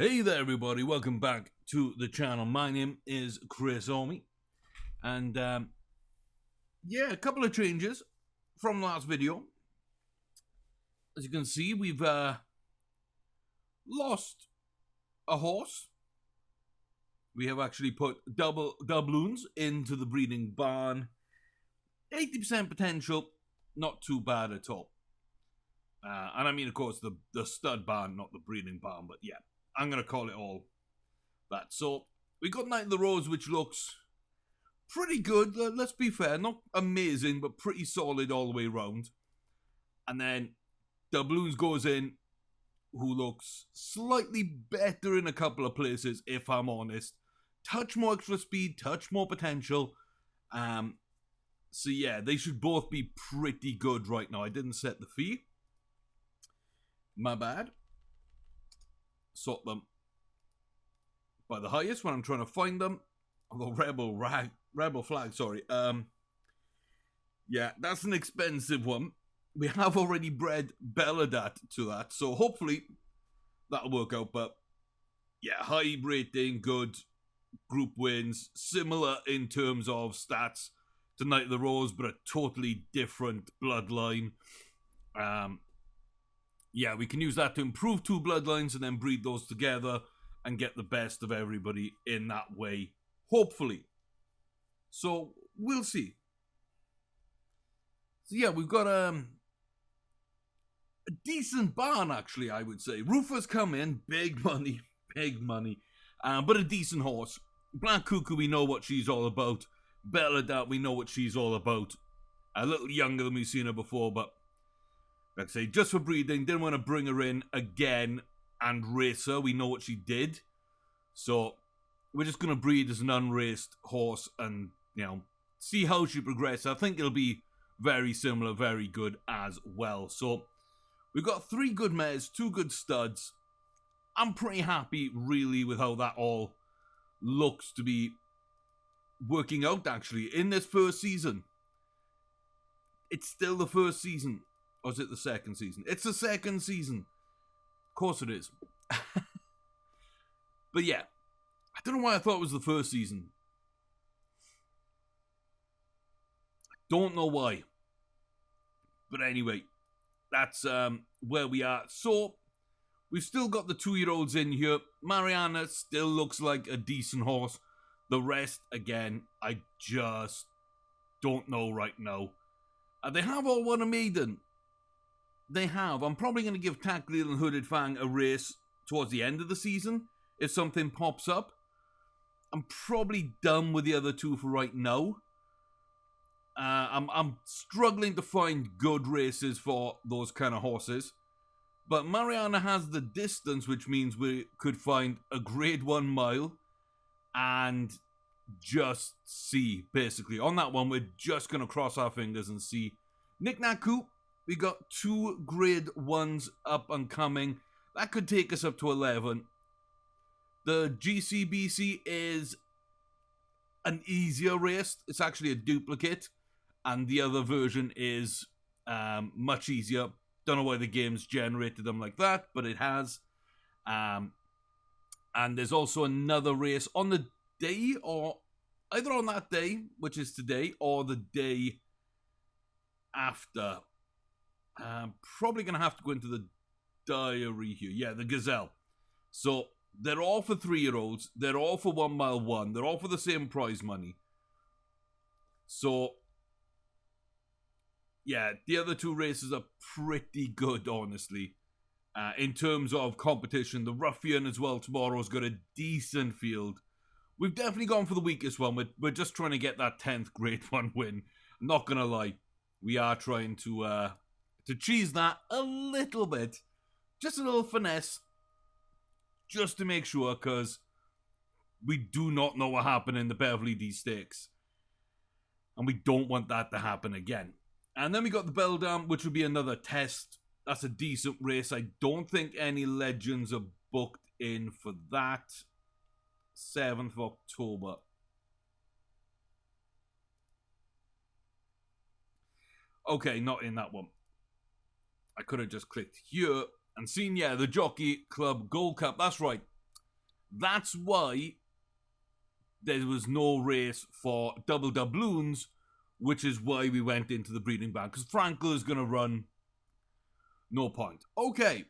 Hey there everybody, welcome back to the channel. My name is Chris Omi, and a couple of changes from last video. As you can see, we've lost a horse. We have actually put doubloons into the breeding barn. 80% potential, not too bad at all. And I mean, of course, the stud barn, not the breeding barn, but yeah, I'm going to call it all that. So, we got Night of the Rose, which looks pretty good. Let's be fair, not amazing, but pretty solid all the way around. And then Doubloons goes in, who looks slightly better in a couple of places, if I'm honest. Touch more extra speed, touch more potential. So yeah, they should both be pretty good right now. I didn't set the fee. My bad. Sort them by the highest when I'm trying to find them. Although Rebel Flag, sorry. Yeah, that's an expensive one. We have already bred Belladat to that, so hopefully that'll work out. But yeah, high rating, good group wins, similar in terms of stats to Night of the Rose, but a totally different bloodline. Yeah, we can use that to improve two bloodlines and then breed those together and get the best of everybody in that way, hopefully. So, we'll see. So yeah, we've got a decent barn, actually, I would say. Rufus come in, big money, but a decent horse. Black Cuckoo, we know what she's all about. Belladat, we know what she's all about. A little younger than we've seen her before, but like I say, just for breeding, didn't want to bring her in again and race her. We know what she did. So, we're just going to breed as an unraced horse and, see how she progresses. I think it'll be very similar, very good as well. So, we've got 3 good mares, 2 good studs. I'm pretty happy, really, with how that all looks to be working out, actually, in this first season. It's still the first season. Or is it the second season? It's the second season. Of course it is. But yeah, I don't know why I thought it was the first season. I don't know why. But anyway, that's where we are. So, we've still got the 2-year-olds in here. Mariana still looks like a decent horse. The rest, again, I just don't know right now. They have all won a maiden. They have. I'm probably going to give Tackleal and Hooded Fang a race towards the end of the season if something pops up. I'm probably done with the other 2 for right now. I'm struggling to find good races for those kind of horses. But Mariana has the distance, which means we could find a grade 1 mile and just see, basically. On that one, we're just going to cross our fingers and see. Knick Knack Coop. We got 2 grade 1s up and coming. That could take us up to 11. The GCBC is an easier race. It's actually a duplicate. And the other version is much easier. Don't know why the game's generated them like that, but it has. And there's also another race on the day, or either on that day, which is today, or the day after. Probably going to have to go into the diary here. Yeah, the Gazelle. So, they're all for 3-year-olds. They're all for 1 mile 1. They're all for the same prize money. So, yeah, the other 2 races are pretty good, honestly. In terms of competition, the Ruffian as well tomorrow's got a decent field. We've definitely gone for the weakest one. We're just trying to get that 10th grade 1 win. I'm not going to lie. We are trying to cheese that a little bit. Just a little finesse. Just to make sure, because we do not know what happened in the Beverly D Stakes. And we don't want that to happen again. And then we got the Beldam, which would be another test. That's a decent race. I don't think any legends are booked in for that. 7th of October. Okay, not in that one. I could have just clicked here and seen, yeah, the Jockey Club Gold Cup. That's right. That's why there was no race for double doubloons, which is why we went into the breeding ban. Because Frankel is going to run. No point. Okay,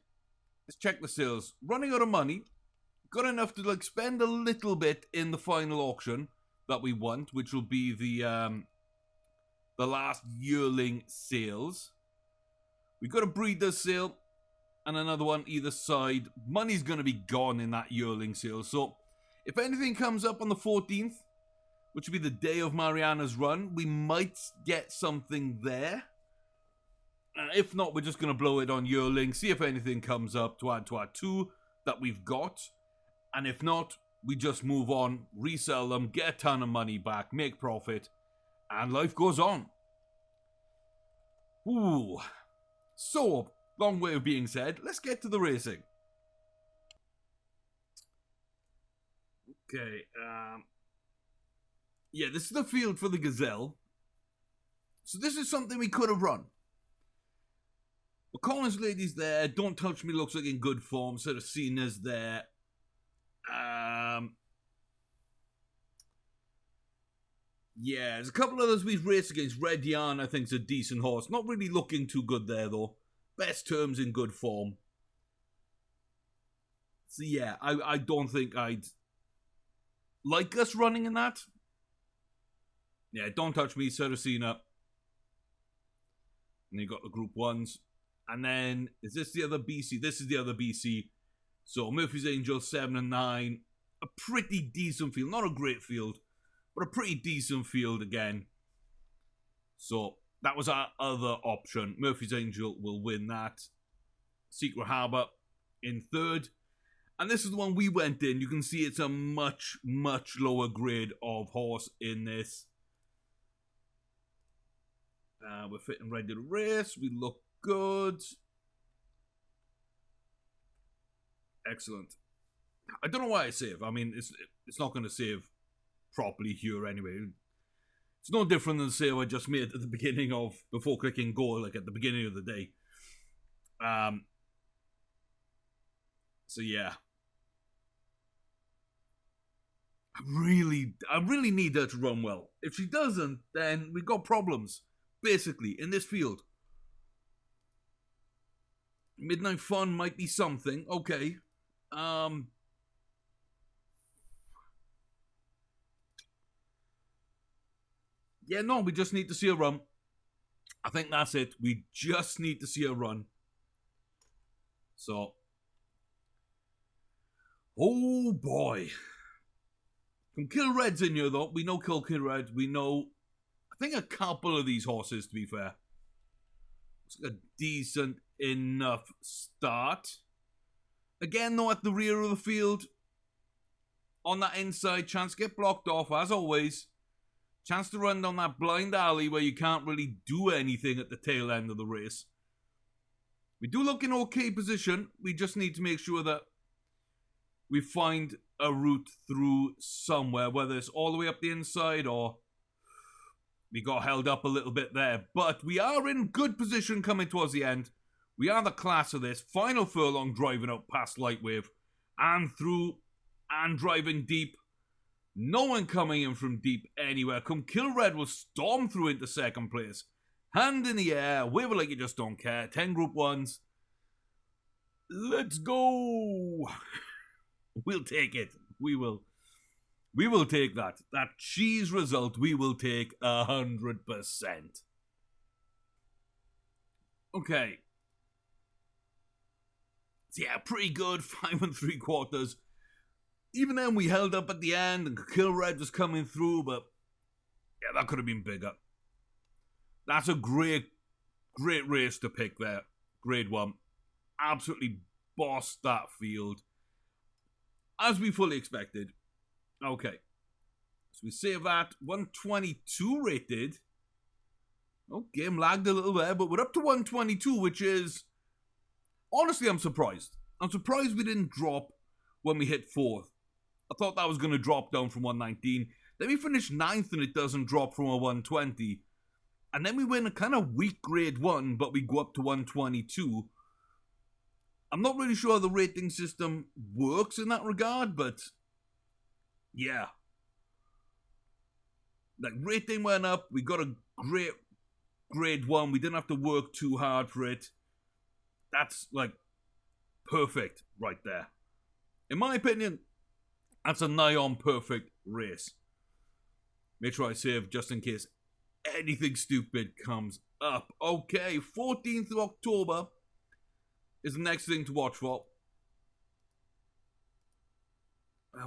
let's check the sales. Running out of money. Got enough to like spend a little bit in the final auction that we want, which will be the last yearling sales. We got a breeder's sale and another one either side. Money's going to be gone in that yearling sale. So if anything comes up on the 14th, which will be the day of Mariana's run, we might get something there. If not, we're just going to blow it on yearling, see if anything comes up to add to our 2 that we've got. And if not, we just move on, resell them, get a ton of money back, make profit, and life goes on. Ooh. So, long way of being said, let's get to the racing. Okay, yeah, this is the field for the Gazelle. So this is something we could have run. But Collins Lady's there, Don't Touch Me looks like in good form, sort of Cena's there. Yeah, there's a couple others we've raced against. Red Yarn, I think, is a decent horse. Not really looking too good there, though. Best terms in good form. So, yeah, I don't think I'd like us running in that. Yeah, Don't Touch Me, Cena. And you got the Group 1s. And then, is this the other BC? This is the other BC. So, Murphy's Angel, 7 and 9. A pretty decent field. Not a great field, but a pretty decent field again. So, that was our other option. Murphy's Angel will win that. Secret Harbour in 3rd. And this is the one we went in. You can see it's a much, much lower grade of horse in this. We're fit and ready to race. We look good. Excellent. I don't know why I save. I mean, it's not going to save properly here anyway. It's no different than the save I just made at the beginning of, before clicking go, like at the beginning of the day. So yeah. I really need her to run well. If she doesn't, then we've got problems, basically, in this field. Midnight Fun might be something. Okay. Yeah, no, we just need to see her run. I think that's it. We just need to see her run. So. Oh, boy. From Kill Red's in here, though. We know Kill Red. We know, I think, a couple of these horses, to be fair. It's a decent enough start. Again, though, at the rear of the field. On that inside, chance to get blocked off, as always. Chance to run down that blind alley where you can't really do anything at the tail end of the race. We do look in okay position. We just need to make sure that we find a route through somewhere, whether it's all the way up the inside or we got held up a little bit there. But we are in good position coming towards the end. We are the class of this. Final furlong, driving up past Lightwave and through and driving deep. No one coming in from deep anywhere. Come Kill Red will storm through into 2nd place. Hand in the air, wave like you just don't care. 10 Group 1s. Let's go. We'll take it. We will. We will take that. That cheese result we will take 100%. Okay. So yeah, pretty good. 5 3/4. Even then, we held up at the end, and Kill Red was coming through, but yeah, that could have been bigger. That's a great race to pick there. Grade 1. Absolutely bossed that field. As we fully expected. Okay. So we save that. 122 rated. Oh, game lagged a little there, but we're up to 122, which is... Honestly, I'm surprised. I'm surprised we didn't drop when we hit 4th. I thought that was going to drop down from 119. Then we finish 9th and it doesn't drop from a 120. And then we win a kind of weak grade 1, but we go up to 122. I'm not really sure how the rating system works in that regard, but yeah. Like, rating went up. We got a great grade 1. We didn't have to work too hard for it. That's, like, perfect right there. In my opinion, that's a nigh on perfect race. Make sure I save just in case anything stupid comes up. Okay, 14th of October is the next thing to watch for.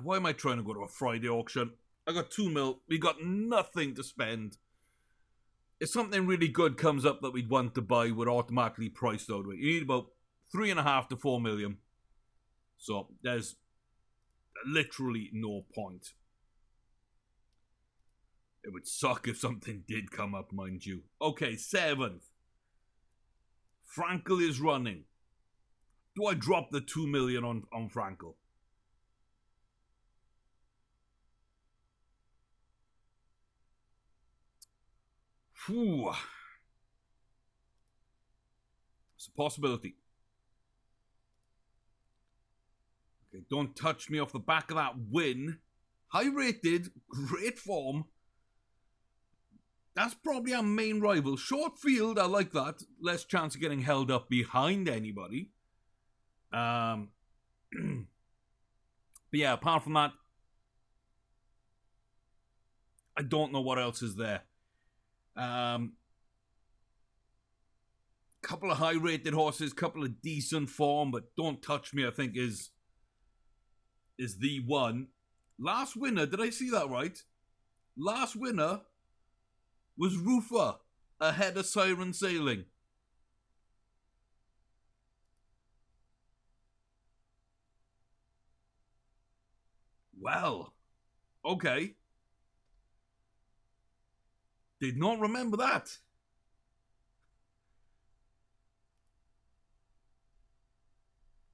Why am I trying to go to a Friday auction? I got 2 mil. We got nothing to spend. If something really good comes up that we'd want to buy, we're automatically priced out of it. You need about 3.5 to 4 million. So there's literally no point. It would suck if something did come up, mind you. Okay, 7th. Frankel is running. Do I drop the 2 million on Frankel? Phew. It's a possibility. Okay, don't touch me off the back of that win. High rated, great form. That's probably our main rival. Short field, I like that. Less chance of getting held up behind anybody. But yeah, apart from that, I don't know what else is there. Couple of high-rated horses, couple of decent form, but Don't Touch Me, I think, is the one. Last winner, did I see that right? Last winner was Rufa, ahead of Siren Sailing. Well, okay. Did not remember that.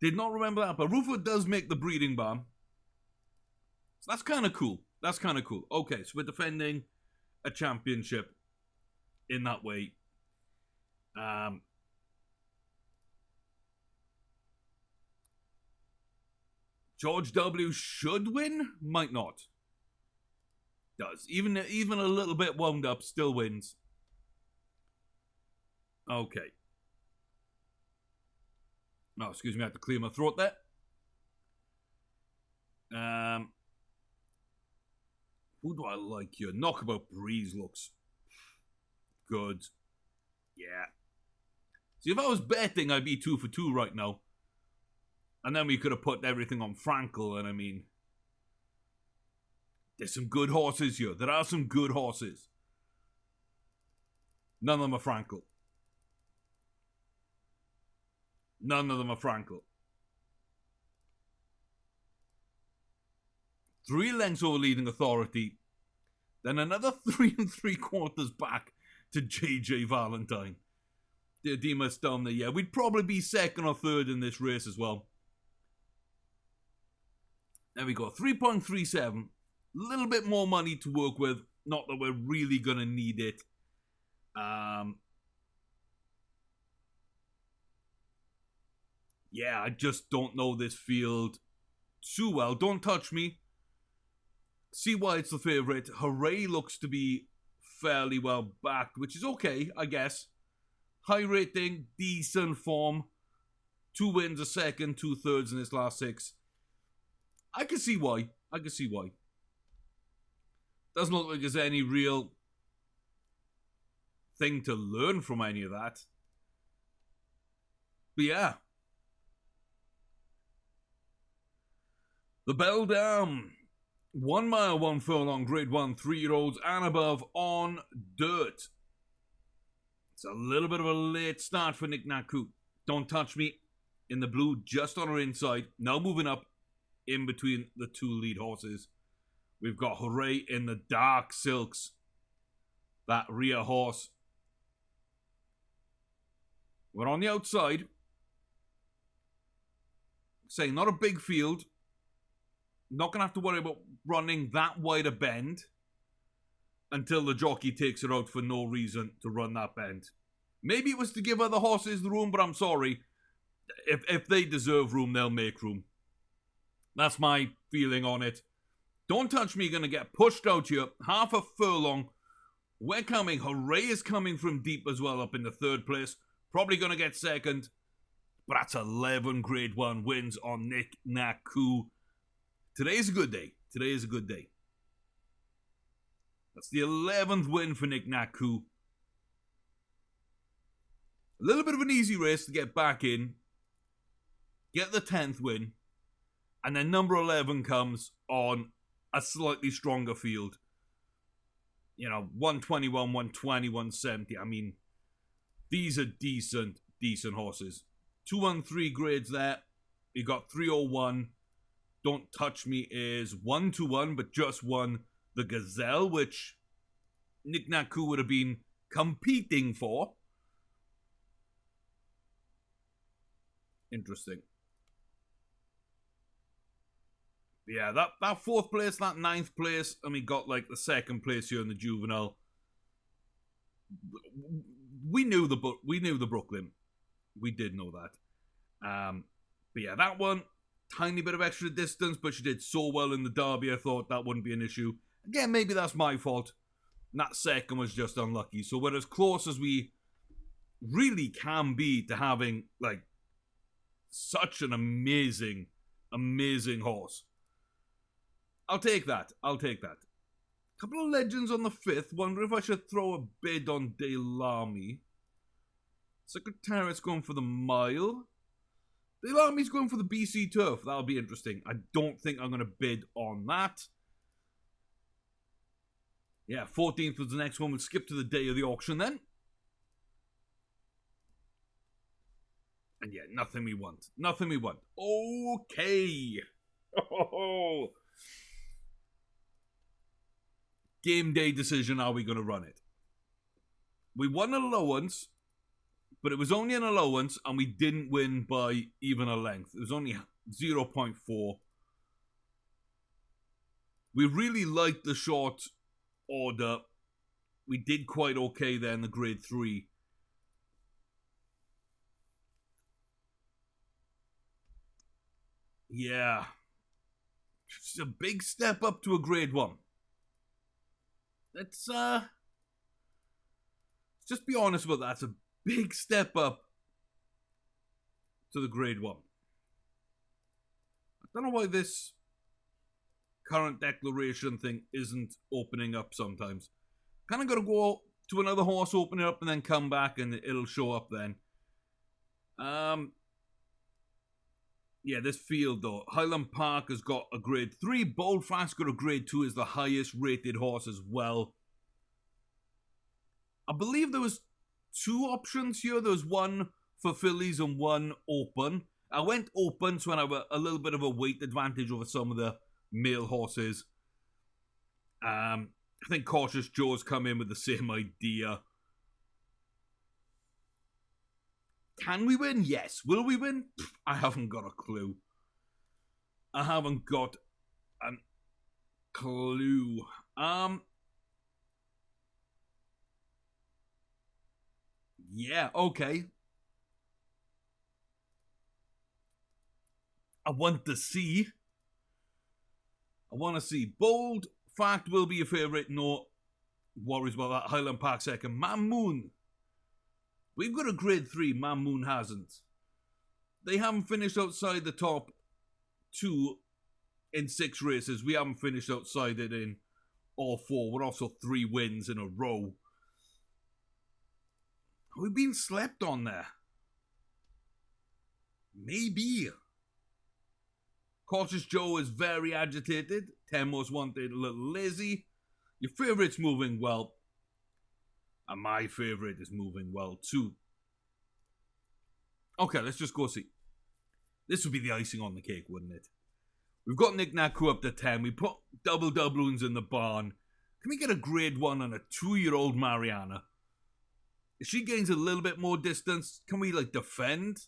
Did not remember that, but Rufa does make the breeding barn. So that's kind of cool. That's kind of cool. Okay, so we're defending a championship in that way. George W. should win, might not. Does. Even a little bit wound up, still wins. Okay. Oh, excuse me, I have to clear my throat there. Who do I like here? Knockabout Breeze looks good. Yeah. See, if I was betting, I'd be 2 for 2 right now. And then we could have put everything on Frankel, and I mean, there's some good horses here. There are some good horses. None of them are Frankel. None of them are Frankel. 3 lengths over leading authority. Then another 3 3/4 back to JJ Valentine. Diademus down there. Yeah, we'd probably be 2nd or 3rd in this race as well. There we go. 3.37. A little bit more money to work with. Not that we're really going to need it. Yeah, I just don't know this field too well. Don't Touch Me. See why it's the favourite. Hooray looks to be fairly well backed, which is okay, I guess. High rating, decent form. 2 wins, a second, 2 thirds in his last 6. I can see why. I can see why. Doesn't look like there's any real thing to learn from any of that. But yeah. The Beldam. 1 mile, 1 furlong, grade 1, 3-year-olds and above on dirt. It's a little bit of a late start for Nick Naku. Don't Touch Me in the blue, just on our inside. Now moving up in between the 2 lead horses. We've got Hooray in the dark silks. That rear horse. We're on the outside. Say, not a big field. Not going to have to worry about running that wide a bend until the jockey takes it out for no reason to run that bend. Maybe it was to give other horses the room, but I'm sorry. If they deserve room, they'll make room. That's my feeling on it. Don't Touch Me going to get pushed out here. Half a furlong. We're coming. Hooray is coming from deep as well, up in the third place. Probably going to get second. But that's 11 Grade 1 wins on Nick Naku. Today is a good day. Today is a good day. That's the 11th win for Nick Naku. A little bit of an easy race to get back in. Get the 10th win. And then number 11 comes on a slightly stronger field. 121, 120, 170. I mean, these are decent horses. 213 grades there. You got 301. Don't Touch Me is 1-1, but just won the Gazelle, which Nick Naku would have been competing for. Interesting. Yeah, that fourth place, that ninth place, and we got like the second place here in the juvenile. We knew the Brooklyn. We did know that. But yeah, that one, tiny bit of extra distance, but she did so well in the derby, I thought that wouldn't be an issue. Again, maybe that's my fault. That second was just unlucky. So we're as close as we really can be to having like such an amazing horse. I'll take that. Couple of legends on the 5th. Wonder if I should throw a bid on Delamy. Secretariat's going for the mile. Delamy's going for the BC turf. That'll be interesting. I don't think I'm going to bid on that. Yeah, 14th was the next one. We'll skip to the day of the auction then. And yeah, nothing we want. Okay. Oh. Game day decision, are we going to run it? We won an allowance, but it was only an allowance, and we didn't win by even a length. It was only 0.4. We really liked the short order. We did quite okay there in the grade 3. Yeah. It's a big step up to a grade 1. Let's just be honest about that. It's a big step up to the grade 1. I don't know why this current declaration thing isn't opening up sometimes. Kind of got to go to another horse, open it up, and then come back, and it'll show up then. Yeah, this field though. Highland Park has got a grade 3. Bold Fast got a grade 2, is the highest rated horse as well. I believe there was 2 options here. There was one for fillies and one open. I went open so I have a little bit of a weight advantage over some of the male horses. I think Cautious Joe's come in with the same idea. Can we win? Yes. Will we win? I haven't got a clue. Yeah, okay. I want to see. Bold Fact will be a favourite. No worries about that. Highland Park second. Mamoon. We've got a grade 3. Mamoon hasn't. They haven't finished outside the top 2 in 6 races. We haven't finished outside it in all 4. We're also 3 wins in a row. Are we being slept on there? Maybe. Cautious Joe is very agitated. 10 most wanted, a little lazy. Your favourite's moving well. And my favourite is moving well too. Okay, let's just go see. This would be the icing on the cake, wouldn't it? We've got Nick Naku up to 10. We put double doubloons in the barn. Can we get a grade 1 on a 2-year-old Mariana? If she gains a little bit more distance, can we defend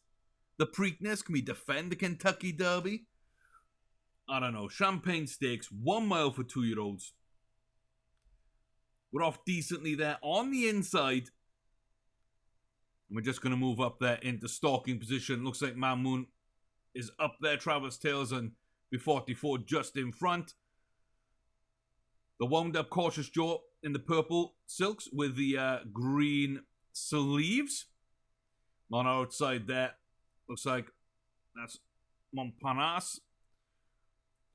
the Preakness? Can we defend the Kentucky Derby? I don't know. Champagne Stakes, 1 mile for 2-year-olds. We're off decently there on the inside. We're just going to move up there into stalking position. Looks like Mamoon is up there. Travis Tails and B44 just in front. The wound up Cautious Joe in the purple silks with the green sleeves. On our outside there, looks like that's Montparnasse.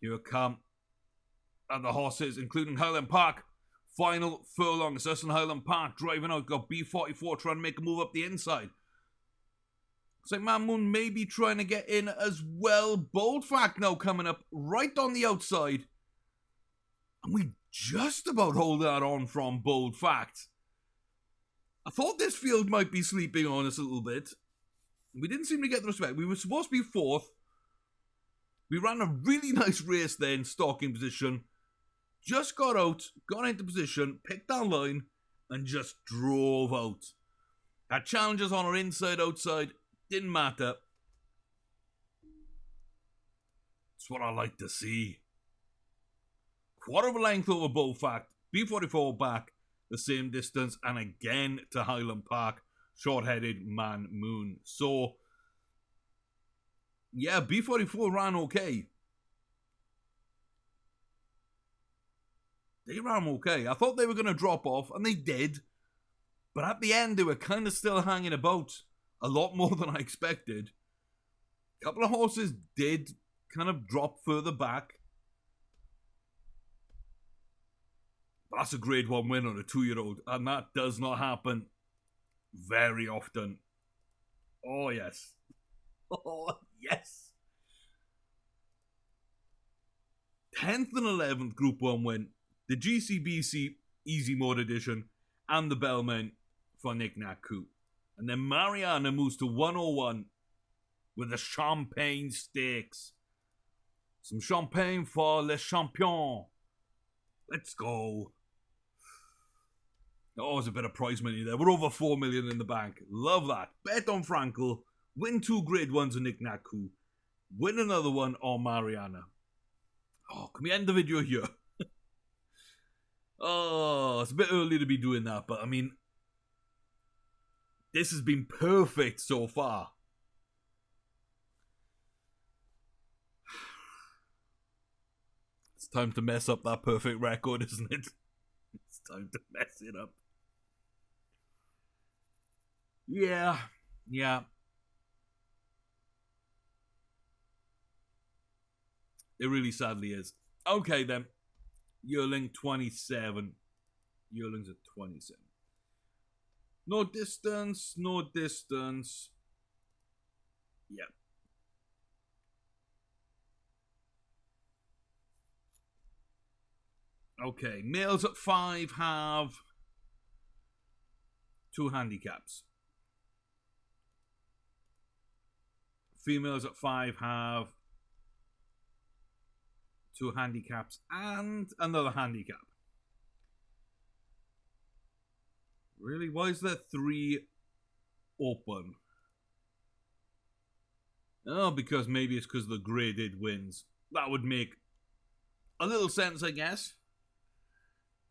Here come other horses, including Highland Park. Final furlong. It's us and Highland Park driving out. Got B44 trying to make a move up the inside. Looks like Mamoon may be trying to get in as well. Bold Fact now coming up right on the outside. And we just about hold that on from Bold Fact. I thought this field might be sleeping on us a little bit. We didn't seem to get the respect. We were supposed to be fourth. We ran a really nice race there in stalking position. Just got out, got into position, picked our line, and just drove out. Had challenges on our inside, outside. Didn't matter. That's what I like to see. Quarter of a length over Bold Fact. B44 back the same distance, and again to Highland Park. Short-headed Man Moon. So, yeah, B44 ran okay. They ran okay. I thought they were going to drop off, and they did. But at the end, they were kind of still hanging about. A lot more than I expected. A couple of horses did kind of drop further back. But that's a grade 1 win on a 2-year-old. And that does not happen very often. Oh, yes. Oh, yes. 10th and 11th Group 1 win. The GCBC Easy Mode Edition. And the Bellmen for Nick Nat Coup. And then Mariana moves to 101 with the Champagne Stakes. Some champagne for les champions. Let's go. Oh, there's a bit of prize money there. We're over 4 million in the bank. Love that. Bet on Frankel. Win 2 grade 1s on Nick Nat Coup. Win another one on Mariana. Oh, can we end the video here? Oh, it's a bit early to be doing that, but I mean, this has been perfect so far. It's time to mess up that perfect record, isn't it? It's time to mess it up. Yeah. It really sadly is. Okay then. Yearling 27. Yearlings at 27. No distance. Yeah. Okay, males at 5 have 2 handicaps. Females at 5 have 2 handicaps and another handicap. Really? Why is there 3 open? Oh, because maybe it's because of the graded wins. That would make a little sense, I guess.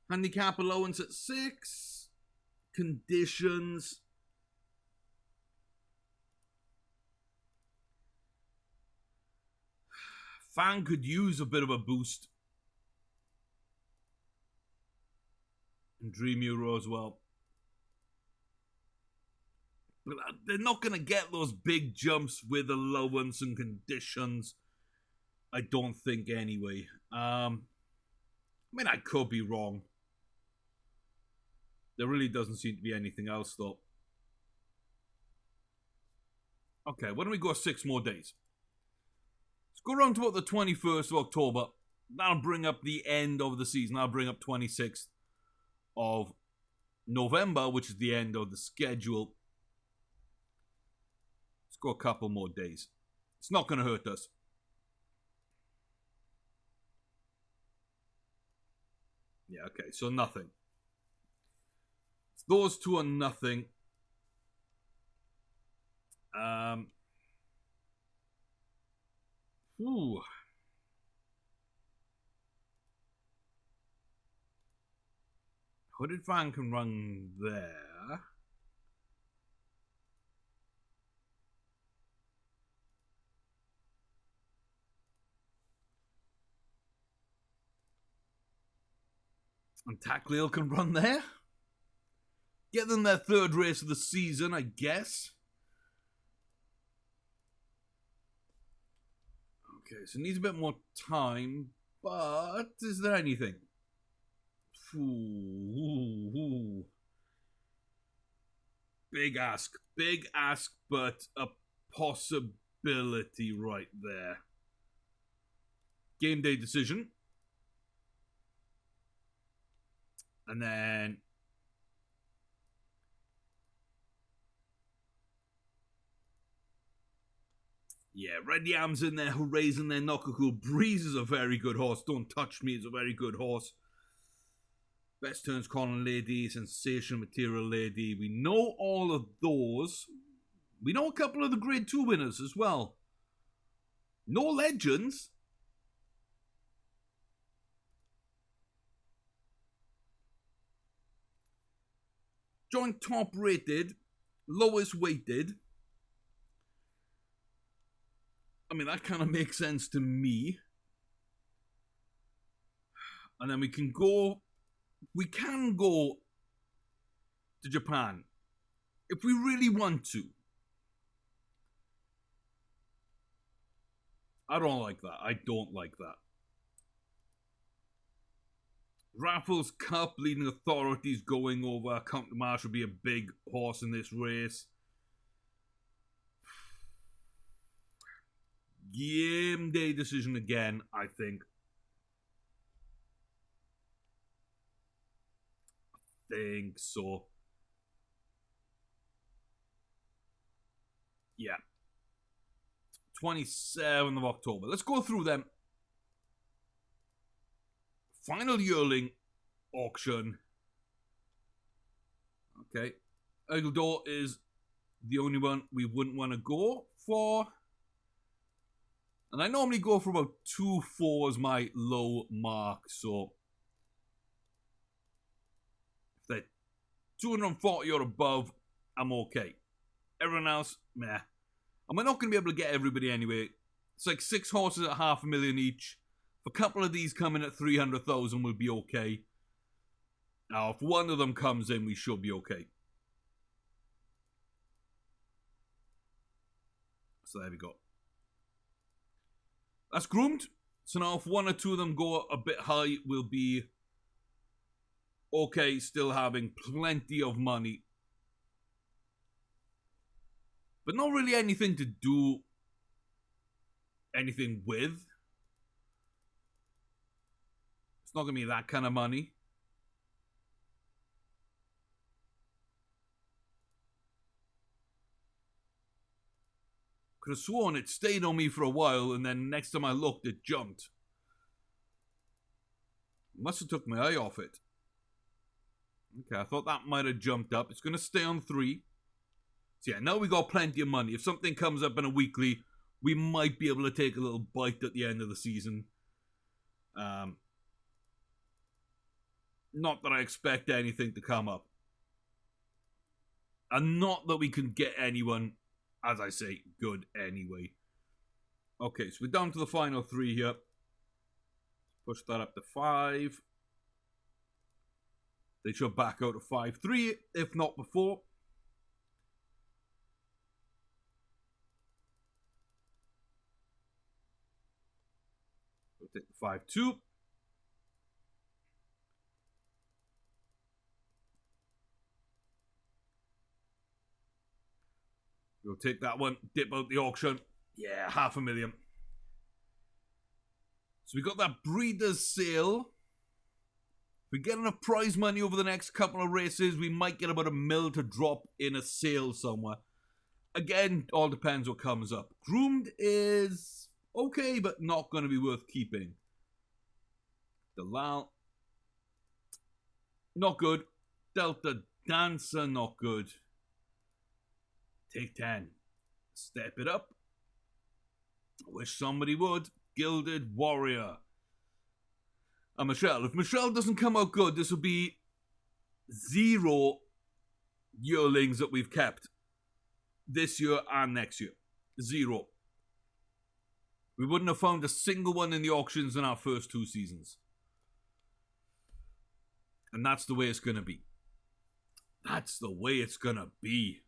Handicap allowance at 6. Conditions. Fan could use a bit of a boost. And Dream Euro as well. But they're not going to get those big jumps with allowance and conditions. I don't think anyway. I mean, I could be wrong. There really doesn't seem to be anything else, though. Okay, why don't we go 6 more days? Let's go around to about the 21st of October. That'll bring up the end of the season. That'll bring up 26th of November, which is the end of the schedule. Let's go a couple more days. It's not going to hurt us. Yeah, okay, so nothing. Those 2 are nothing. Hooded Fan can run there. And Tackleal can run there. Get them their third race of the season, I guess. Okay, so it needs a bit more time, but is there anything? Ooh. Big ask, but a possibility right there. Game day decision. And then yeah, Red Yam's in there, hoorays in there, Knockacool. Breeze is a very good horse. Don't Touch Me is a very good horse. Best Turns Corner Lady, Sensational Material Lady. We know all of those. We know a couple of the Grade 2 winners as well. No legends. Joint top rated, lowest weighted. I mean, that kind of makes sense to me. And then we can go to Japan if we really want to. I don't like that. I don't like that. Raffles Cup, Leading Authorities going over. Count Marsh will be a big horse in this race. Game day decision again, I think. I think so. Yeah. 27th of October. Let's go through them. Final yearling auction. Okay. Eagledor is the only one we wouldn't want to go for. And I normally go for about 2-4 as my low mark. So if they're 240 or above, I'm okay. Everyone else, meh. And we're not going to be able to get everybody anyway. It's like 6 horses at $500,000 each. If a couple of these come in at 300,000, we'll be okay. Now, if one of them comes in, we should be okay. So there we go. That's groomed. So now if 1 or 2 of them go a bit high, we'll be okay, still having plenty of money. But not really anything to do anything with. It's not going to be that kind of money. Could have sworn it stayed on me for a while, and then next time I looked, it jumped. Must have took my eye off it. Okay, I thought that might have jumped up. It's going to stay on 3. So yeah, now we got plenty of money. If something comes up in a weekly, we might be able to take a little bite at the end of the season. Not that I expect anything to come up. And not that we can get anyone, as I say, good anyway. Okay, so we're down to the final 3 here. Push that up to 5. They should back out to 5-3, if not before. We'll take the 5-2. We'll take that one, dip out the auction. Yeah, $500,000. So we got that breeder's sale. If we get enough prize money over the next couple of races, we might get about $1 million to drop in a sale somewhere. Again, all depends what comes up. Groomed is okay, but not going to be worth keeping. Dalal, not good. Delta Dancer, not good. Take 10. Step it up. I wish somebody would. Gilded Warrior. And Michelle. If Michelle doesn't come out good, this will be 0 yearlings that we've kept. This year and next year. 0. We wouldn't have found a single one in the auctions in our first 2 seasons. And that's the way it's going to be. That's the way it's going to be.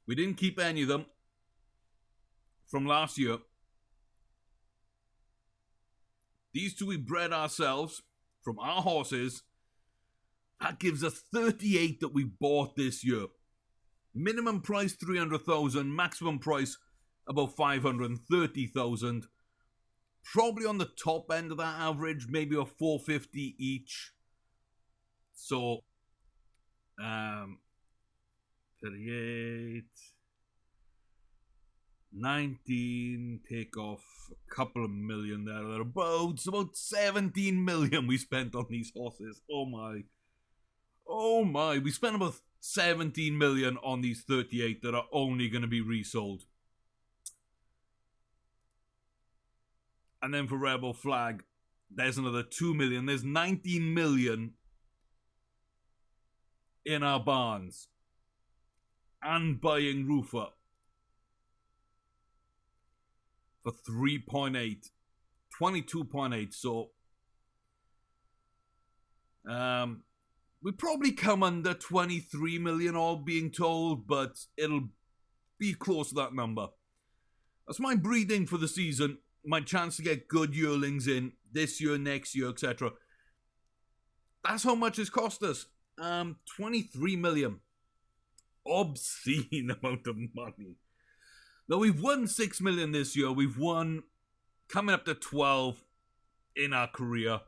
We didn't keep any of them from last year. These two we bred ourselves from our horses. That gives us 38 that we bought this year. Minimum price 300,000, maximum price about 530,000. Probably on the top end of that average, maybe a 450 each. So, 38, 19, take off a couple of million there, about 17 million we spent on these horses. Oh my, we spent about 17 million on these 38 that are only going to be resold. And then for Rebel Flag, there's another 2 million. There's 19 million in our barns. And buying Rufa for 3.8, 22.8. So, we probably come under 23 million, all being told, but it'll be close to that number. That's my breeding for the season. My chance to get good yearlings in this year, next year, etc. That's how much it's cost us. 23 million. Obscene amount of money. Now, we've won 6 million this year. We've won coming up to 12 in our career.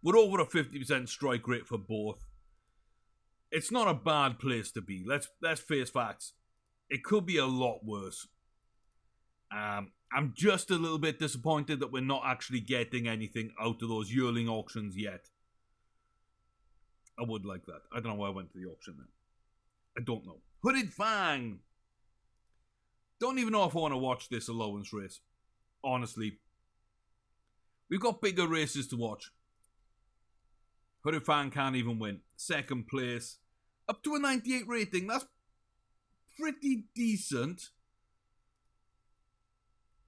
We're over a 50% strike rate for both. It's not a bad place to be. Let's face facts. It could be a lot worse. I'm just a little bit disappointed that we're not actually getting anything out of those yearling auctions yet. I would like that. I don't know why I went to the auction then. I don't know. Hooded Fang. Don't even know if I want to watch this allowance race. Honestly. We've got bigger races to watch. Hooded Fang can't even win. Second place. Up to a 98 rating. That's pretty decent.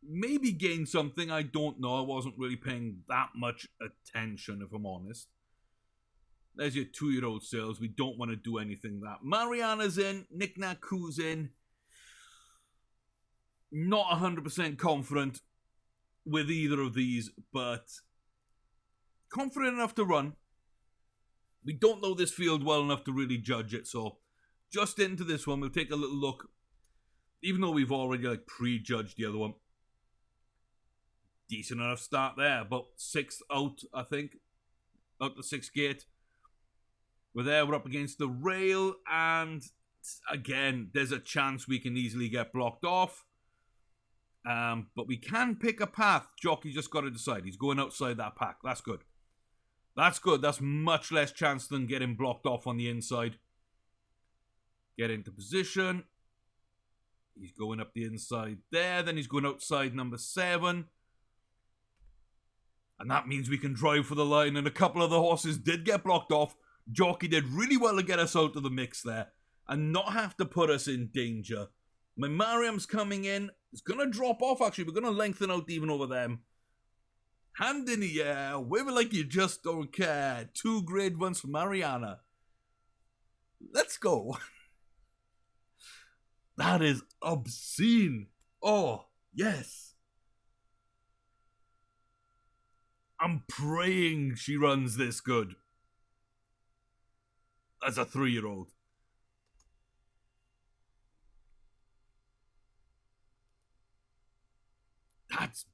Maybe gain something, I don't know. I wasn't really paying that much attention, if I'm honest. There's your 2-year-old sales. We don't want to do anything that. Mariana's in. Nick Naku's in. Not 100% confident with either of these, but confident enough to run. We don't know this field well enough to really judge it, so just into this one, we'll take a little look. Even though we've already prejudged the other one. Decent enough start there. About 6th out, I think. Out the 6th gate. We're there, we're up against the rail, and again, there's a chance we can easily get blocked off. But we can pick a path. Jockey just got to decide. He's going outside that pack. That's good. That's good. That's much less chance than getting blocked off on the inside. Get into position. He's going up the inside there. Then he's going outside number 7. And that means we can drive for the line. And a couple of the horses did get blocked off. Jockey did really well to get us out of the mix there. And not have to put us in danger. My Mariam's coming in. It's going to drop off, actually. We're going to lengthen out even over them. Hand in the air. Wave it like you just don't care. 2 grade 1s for Mariana. Let's go. That is obscene. Oh, yes. I'm praying she runs this good. As a 3-year-old. That's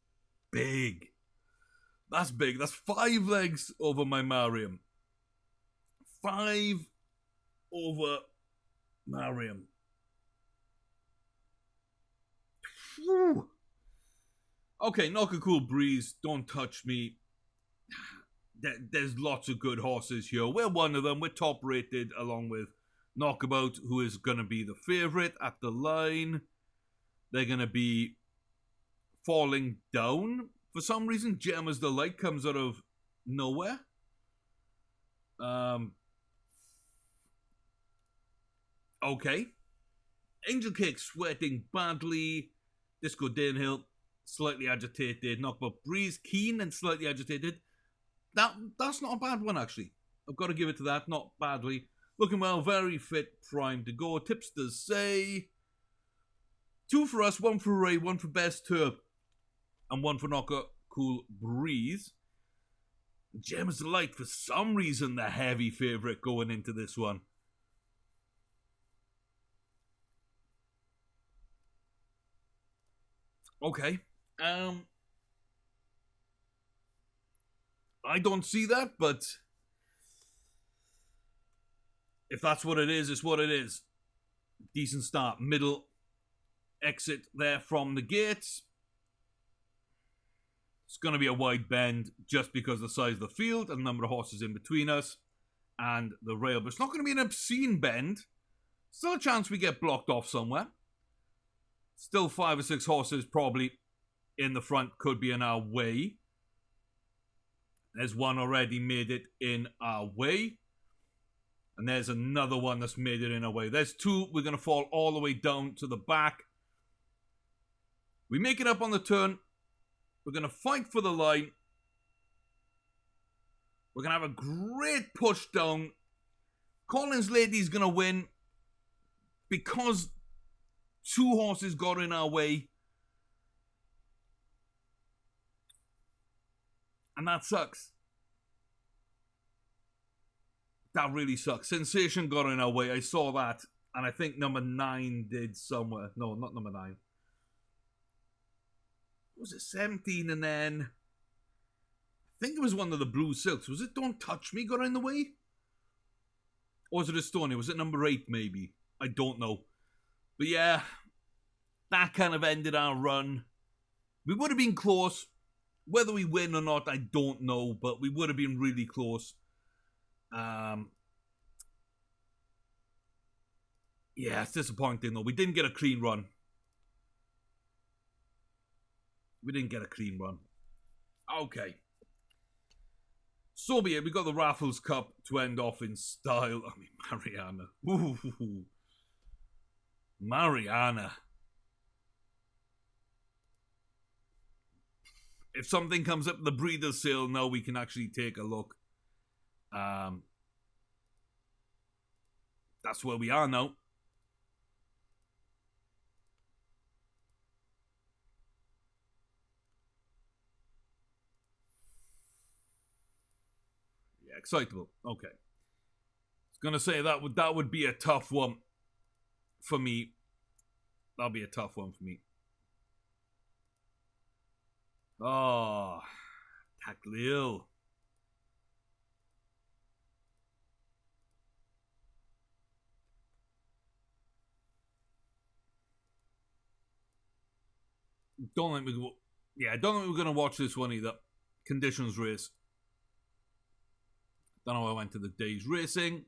big. That's big. That's 5 legs over my Mariam. 5 over Mariam. Whew. Okay, Knock a Cool Breeze. Don't touch me. There's lots of good horses here. We're one of them. We're top rated along with Knockabout, who is going to be the favourite at the line. They're going to be falling down. For some reason, Gem as the Light comes out of nowhere. Okay. Angel Cake sweating badly. Disco Danehill. slightly agitated. Knockabout Breeze, keen and slightly agitated. That's not a bad one, actually. I've got to give it to that. Not badly. Looking well, very fit, primed to go. Tipsters say 2 for us, 1 for Ray, 1 for Best Turb, and 1 for Knocker Cool Breeze. Gem's Delight, for some reason, the heavy favourite going into this one. Okay. I don't see that, but if that's what it is, it's what it is. Decent start. Middle exit there from the gates. It's going to be a wide bend just because of the size of the field and the number of horses in between us and the rail. But it's not going to be an obscene bend. Still a chance we get blocked off somewhere. Still 5 or 6 horses probably in the front could be in our way. There's one already made it in our way. And there's another one that's made it in our way. There's 2. We're going to fall all the way down to the back. We make it up on the turn. We're going to fight for the line. We're going to have a great push down. Collins Lady's going to win because 2 horses got in our way. And that sucks. That really sucks. Sensation got in our way. I saw that. And I think number 9 did somewhere. No, not number 9. Was it 17 and then... I think it was one of the Blue Silks. Was it Don't Touch Me got in the way? Or was it a Stony? Was it number 8 maybe? I don't know. But yeah, that kind of ended our run. We would have been close. Whether we win or not, I don't know. But we would have been really close. Yeah, it's disappointing though. We didn't get a clean run. Okay. So be it. We got the Raffles Cup to end off in style. I mean, Mariana. Ooh. Mariana. If something comes up in the breeder's sale now, we can actually take a look. That's where we are now. Yeah, excitable. Okay. I was gonna say that would be a tough one for me. That'll be a tough one for me. Oh, Taklil. Don't think we're gonna watch this one either. Conditions race. Don't know how I went to the day's racing.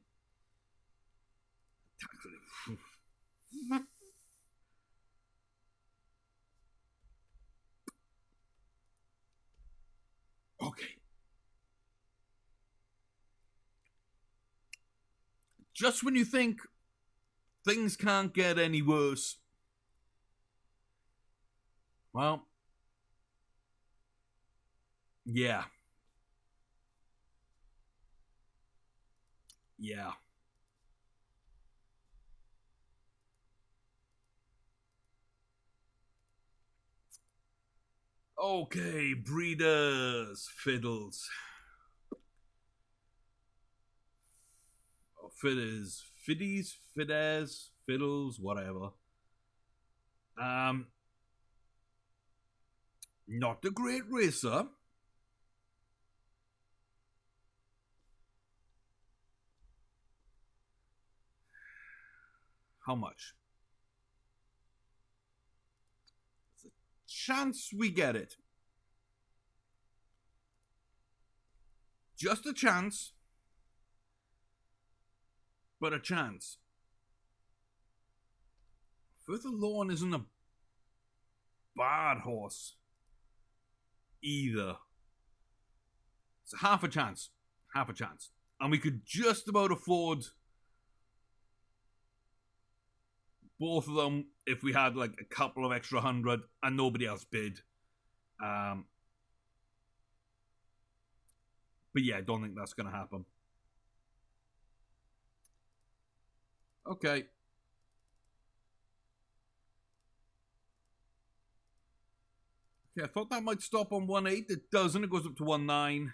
Okay. Just when you think things can't get any worse, well, yeah. Yeah. Okay, breeders, fiddles. Fiddies, fiddles, whatever. Not a great racer. How much? There's a chance we get it. Just a chance. But a chance. Further Lawn isn't a bad horse either. It's half a chance. Half a chance. And we could just about afford both of them if we had like a couple of extra 100 and nobody else bid. But yeah, I don't think that's going to happen. Okay. Okay, I thought that might stop on 1.8. It doesn't. It goes up to 1.9.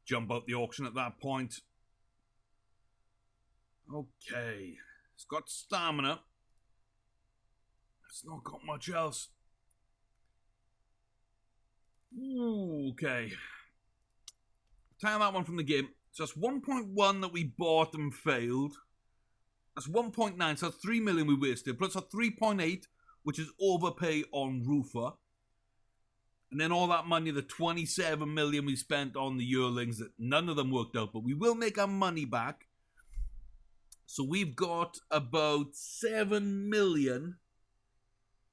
Jump out the auction at that point. Okay. It's got stamina. It's not got much else. Ooh, okay. Tie that one from the game. So that's 1.1 that we bought and failed. That's 1.9, so that's 3 million we wasted. Plus a 3.8, which is overpay on Roofer. And then all that money, the 27 million we spent on the yearlings, that none of them worked out, but we will make our money back. So we've got about 7 million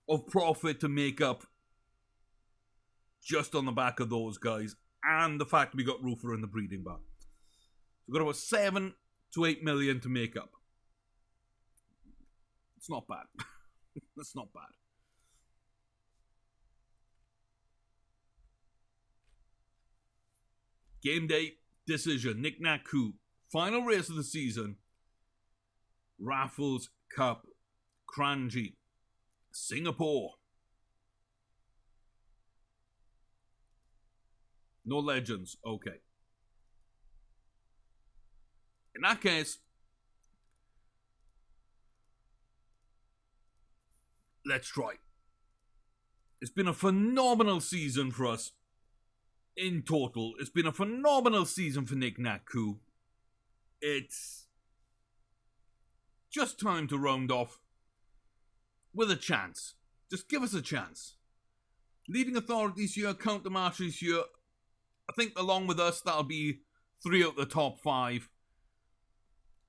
of profit to make up just on the back of those guys, and the fact we got Roofer in the breeding barn. So we've got about 7 to 8 million to make up. It's not bad. That's not bad. Game day decision. Knick-Knack Coup. Final race of the season. Raffles Cup. Kranji. Singapore. No legends. Okay. In that case, let's try. It's been a phenomenal season for us. In total, it's been a phenomenal season for Knick-Knack Coup. It's just time to round off with a chance. Just give us a chance. Leading authorities here, counter marshals here. I think along with us, that'll be 3 out of the top 5.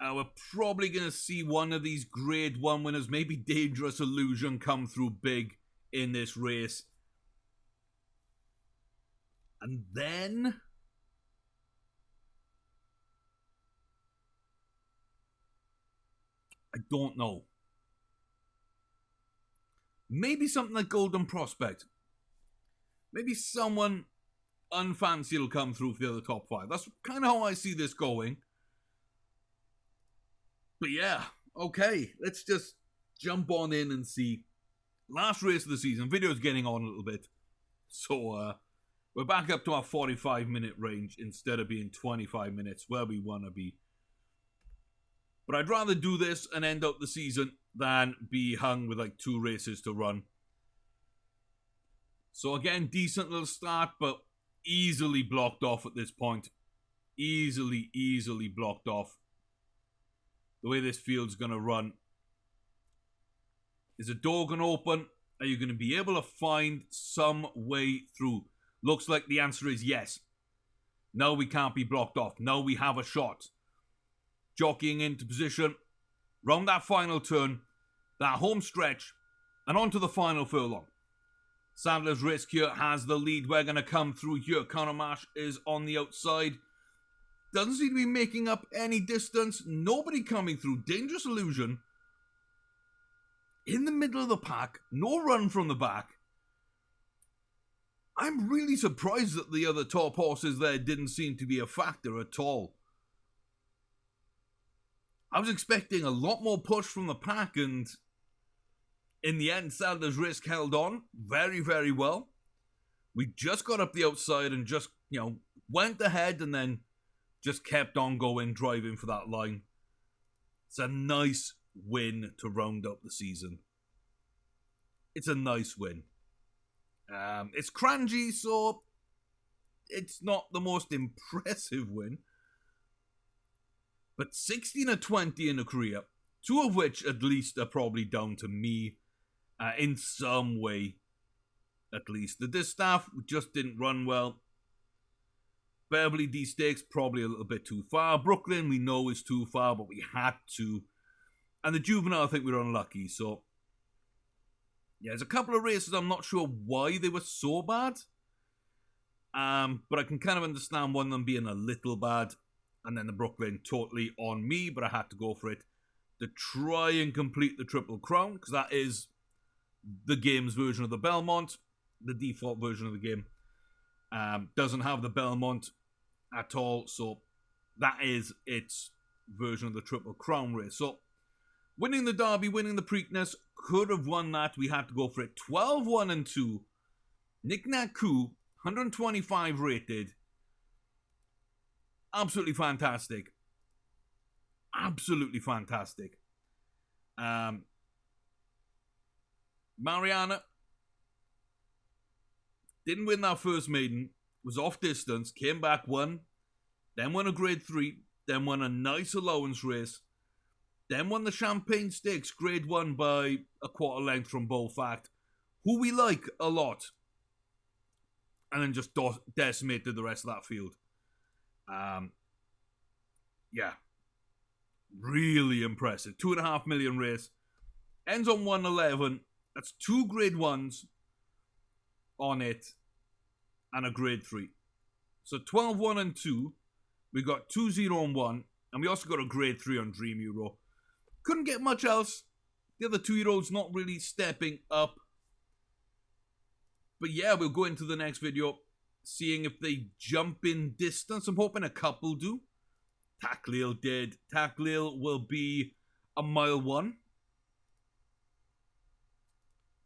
We're probably going to see one of these grade 1 winners, maybe Dangerous Illusion, come through big in this race. And then I don't know. Maybe something like Golden Prospect. Maybe someone unfancy will come through for the other top 5. That's kind of how I see this going. But yeah, okay. Let's just jump on in and see. Last race of the season. Video's getting on a little bit. So, we're back up to our 45-minute range instead of being 25 minutes where we want to be. But I'd rather do this and end up the season than be hung with like 2 races to run. So again, decent little start, but easily blocked off at this point. Easily blocked off. The way this field's going to run. Is a door going to open? Are you going to be able to find some way through? Looks like the answer is yes. No, we can't be blocked off. No, we have a shot. Jockeying into position. Round that final turn. That home stretch. And on to the final furlong. Sadler's Risk here has the lead. We're going to come through here. Conor Marsh is on the outside. Doesn't seem to be making up any distance. Nobody coming through. Dangerous Illusion. In the middle of the pack. No run from the back. I'm really surprised that the other top horses there didn't seem to be a factor at all. I was expecting a lot more push from the pack, and in the end, Sadler's Risk held on very, very well. We just got up the outside and just, went ahead and then just kept on going, driving for that line. It's a nice win to round up the season. It's a nice win. It's Kranji, so it's not the most impressive win. But 16 or 20 in a career, 2 of which at least are probably down to me in some way, at least. The Distaff just didn't run well. Beverly D Stakes, probably a little bit too far. Brooklyn, we know is too far, but we had to. And the Juvenile, I think we were unlucky, so yeah, there's a couple of races I'm not sure why they were so bad. But I can kind of understand one of them being a little bad. And then the Brooklyn totally on me, but I had to go for it to try and complete the Triple Crown, because that is the game's version of the Belmont. the default version of the game. Doesn't have the Belmont at all, so that is its version of the Triple Crown race. So, winning the Derby, winning the Preakness, could have won that. We had to go for it. 12-1-2. Nick Nat Coup, 125 rated. Absolutely fantastic. Absolutely fantastic. Mariana didn't win that first maiden, was off distance, came back, won, then won a grade 3, then won a nice allowance race, then won the Champagne Stakes, grade 1 by a quarter length from Beaufact, who we like a lot, and then just decimated the rest of that field. Yeah, really impressive. 2.5 million race, ends on 111. That's 2 grade 1s on it and a grade 3. So 12-1-2. We got 2-0-1, and we also got a grade 3 on Dream Euro. Couldn't get much else. The other 2-year-olds not really stepping up. But yeah, we'll go into the next video seeing if they jump in distance. I'm hoping a couple do. Taklil did. Taklil will be a mile 1.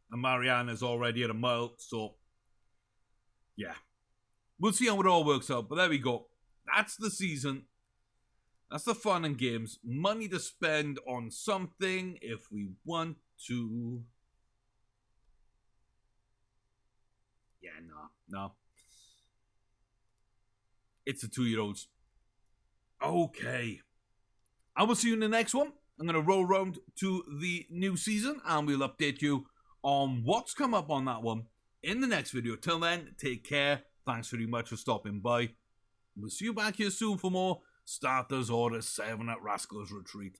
And Mariana's already at a mile, so yeah. We'll see how it all works out, but there we go. That's the season. That's the fun and games. Money to spend on something if we want to. Yeah, no. It's the 2-year-olds. Okay. I will see you in the next one. I'm going to roll around to the new season and we'll update you on what's come up on that one in the next video. Till then, take care. Thanks very much for stopping by. We'll see you back here soon for more Starters Order 7 at Rascal's Retreat.